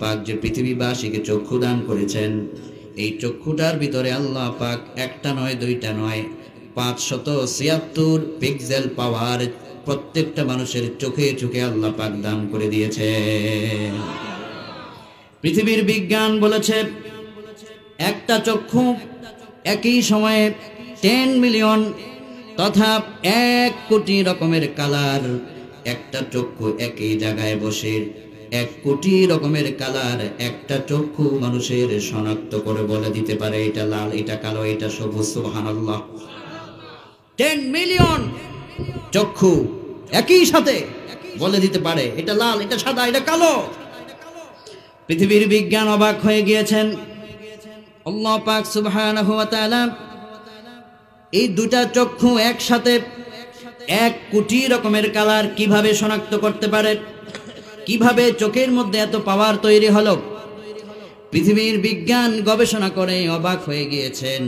পাক যে পৃথিবীবাসীকে চক্ষু দান করেছেন, এই চক্ষুটার ভিতরে আল্লাহ পাক একটা নয় দুইটা নয় 576 পিক্সেল পাওয়ার প্রত্যেকটা মানুষের চোখে চোখে আল্লাহ পাক দান করে দিয়েছে। পৃথিবীর বিজ্ঞান বলেছে একটা চক্ষু একই সময়ে 10 মিলিয়ন তথা 1 কোটি রকমের কালার, একটা চক্ষু একই জায়গায় বসে 1 কোটি রকমের কালার একটা চক্ষু মানুষের শনাক্ত করে বলে দিতে পারে এটা লাল, এটা কালো, এটা সবুজ। সুবহানাল্লাহ। 10 মিলিয়ন চক্ষু একই সাথে বলে দিতে পারে এটা লাল, এটা সাদা, এটা কালো। পৃথিবীর বিজ্ঞান অবাক হয়ে গিয়েছেন। আল্লাহ পাক সুবহানাহু ওয়া তাআলা এই দুটা চক্ষু একসাথে 1 কোটি রকমের কালার কিভাবে শনাক্ত করতে পারে, কিভাবে চোখের মধ্যে এত পাওয়ার তৈরি হলো, পৃথিবীর বিজ্ঞান গবেষণা করে অবাক হয়ে গিয়েছেন।